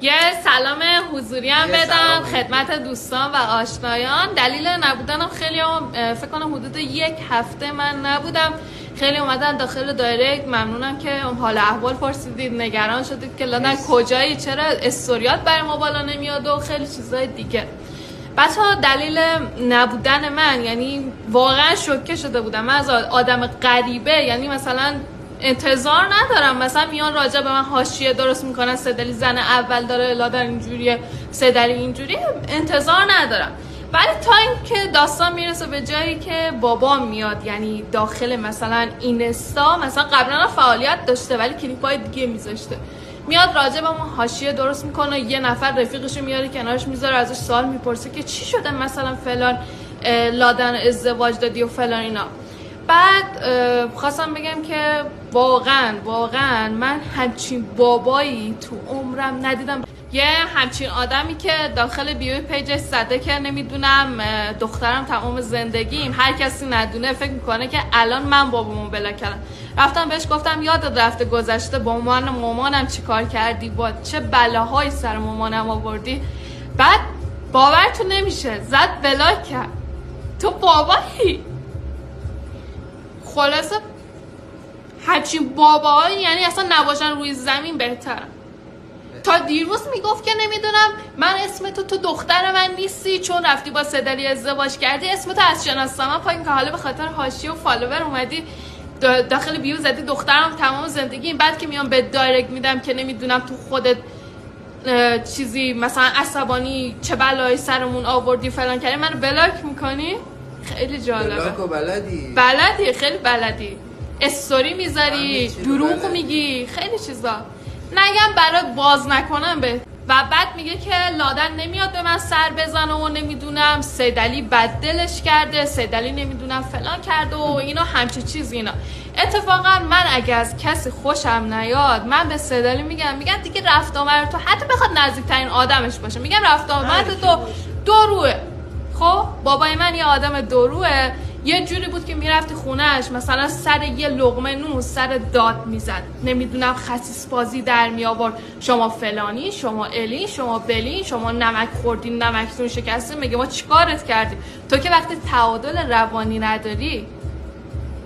یه سلام حضوری هم بدم خدمت دوستان و آشنایان. دلیل نبودنم خیلی فکر کنم حدود 1 هفته من نبودم. خیلی اومدن داخل دایرکت ممنونم که حال احوال پرسیدید، نگران شدید که لادن کجایی، چرا استوریات برای ما بالا نمیاد و خیلی چیزای دیگه. بچه‌ها دلیل نبودن من یعنی واقعا شوکه شده بودم. من از آدم غریبه یعنی مثلا انتظار ندارم مثلا میان راجع به من حاشیه درست میکنن، سدلی زن اول داره لادن اینجوریه، سدلی اینجوری، انتظار ندارم. ولی تا اینکه داستان میرسه به جایی که بابام میاد، یعنی داخل مثلا اینستا مثلا قبلا فعالیت داشته ولی کلیپای دیگه میذاشته، میاد راجع به ما حاشیه درست میکنه، یه نفر رفیقشو میاره کنارش میذاره ازش سوال میپرسه که چی شده مثلا فلان لادن ازدواج دادی و فلان اینا. بعد خواستم بگم که واقعا من همچین بابایی تو عمرم ندیدم. یه همچین آدمی که داخل بیوی پیجش زده که نمیدونم دخترم تمام زندگیم، هر کسی ندونه فکر میکنه که الان من بابامو بلا کردم. رفتم بهش گفتم یادت رفته گذشته با مامانم چی کار کردی، با چه بلاهایی سر مامانم آوردی. بعد باورتون نمیشه زد بلاک کرد. تو بابایی؟ خلاصه همچین بابایی یعنی اصلا نباشن روی زمین بهتر. تا دیروز میگفت که نمیدونم من اسم تو دختر من نیستی چون رفتی با سدلی ازدواج کردی، اسم تو از شناسنامه پایین که حالا به خاطر حاشیه و فالوور اومدی داخل بیو زدی دخترم تمام زندگی. بعد که میام به دایرکت میدم که نمیدونم تو خودت چیزی مثلا عصبانی چه بلایی سرمون آوردی فلان کردی، منو بلاک میکنی. خیلی جالبه. بلاکو بلدی خیلی بلدی، استوری میذاری، دروغ میگی، خیلی چیزا. نگم برات باز نکنم به. و بعد میگه که لادن نمیاد به من سر بزنه و نمیدونم سیدلی بددلش کرده، سیدلی نمیدونم فلان کرده و اینا همچه چیز اینا. اتفاقا من اگه از کسی خوشم نیاد من به سیدلی میگم دیگه رفت آمد تو، حتی بخواد نزدیکترین آدمش باشه، میگم رفت آمد تو دروه. خب بابای من یه آدم دروه، یه جوری بود که میرفتی خونهش مثلا سر یه لقمه نون سر داد میزد، نمیدونم خسیس بازی در می آورد، شما فلانی، شما الی، شما بلی، شما نمک خوردین، نمکتون شکسته. میگه ما چیکارت کردیم؟ تو که وقتی تعادل روانی نداری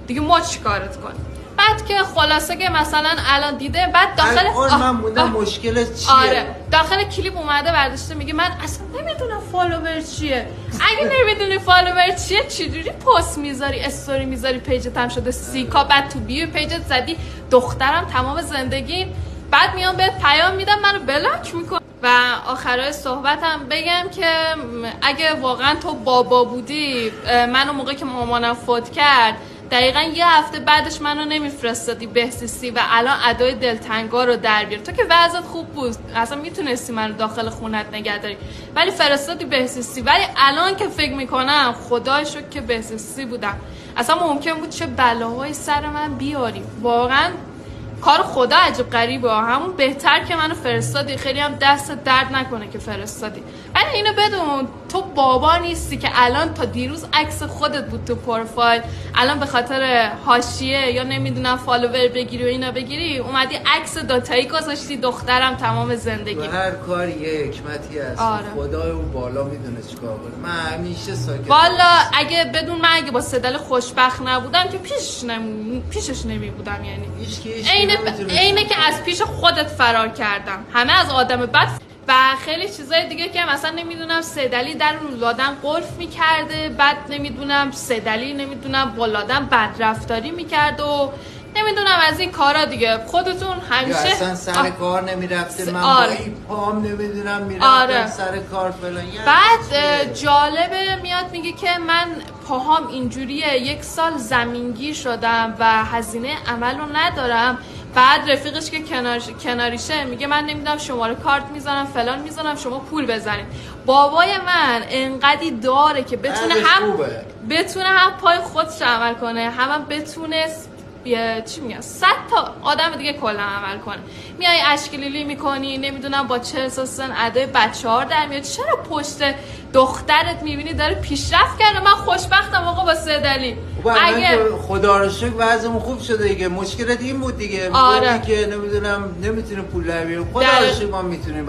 دیگه ما چیکارت کنیم؟ بعد که خلاصه که مثلا الان دیده، بعد داخل من بودم مشکلت چیه؟ آره داخل کلیپ اومده برداشته میگه من اصلا نمیدونم فالوور چیه. اگه نمیدونی فالوور چیه چجوری پست میذاری، استوری میذاری، پیجت هم شده سیکا، بعد تو بیو پیجت زدی دخترم تمام زندگی، بعد میام بهت پیام میدم منو بلاک میکنی. و آخرای صحبتم بگم که اگه واقعا تو بابا بودی، منو موقعی که مامانم فوت کرد دقیقا یه هفته بعدش منو نمیفرستادی بهسیسی و الان ادای دلتنگا رو در بیار. تو که وضعت خوب بود اصلا میتونستی منو داخل خونت نگه داری ولی فرستادی بهسیسی. ولی الان که فکر میکنم خدای شکر که بهسیسی بودم، اصلا ممکن بود چه بلاهایی سر من بیاری. واقعا کار خدا عجب غریبه، همون بهتر که منو فرستادی، خیلی هم دست درد نکنه که فرستادی. ولی اینو بدون تو بابا نیستی که الان تا دیروز عکس خودت بود تو پروفایل، الان به خاطر حاشیه یا نمیدونم فالوور بگیری و اینا بگیری اومدی عکس داتایی گذاشتی دخترم تمام زندگی. هر کاری یه حکمتی هست. آره. خدای اون بالا میدونه چیکار کنه. من همیشه ساکت. والا اگه بدون من اگه با سدل خوشبخت نبودم که پیشش نمی بودم. یعنی اینه که از پیش خودت فرار کردم، همه از آدم بد و خیلی چیزای دیگه که مثلا نمیدونم سیدلی در رو لادن قلف میکرده، بعد نمیدونم سیدلی نمیدونم با لادن بدرفتاری میکرد و نمیدونم از این کارا دیگه. خودتون همیشه اصلا سر کار نمیرفته، من آره. با این پام نمیدونم میرفتم آره. سر کار فلان. بعد جالبه میاد میگه که من پاهام اینجوریه، 1 سال زمینگیر شدم و هزینه عمل رو ندارم. بعد رفیقش که کناریشه میگه من نمیدونم شماره کارت میزنم فلان میزنم شما پول بزنید. بابای من انقدی داره که بتونه هم پای خودش عمل کنه، هم بتونه چی میگن 100 تا آدم دیگه کلا عمل کنه. میای اشکلیلی میکنی نمیدونم با چه اساسن ادای بچه‌ها در میاد، چرا پشت دخترت میبینی داره پیشرفت کرده. من خوشبختم آقا با سیدلی. اگه خدا رو شکر وضعمون خوب شده دیگه، مشکلت این بود دیگه. آره. که نمیدونم نمیتونه پول در بیاره، خدا رو شکر ما میتونیم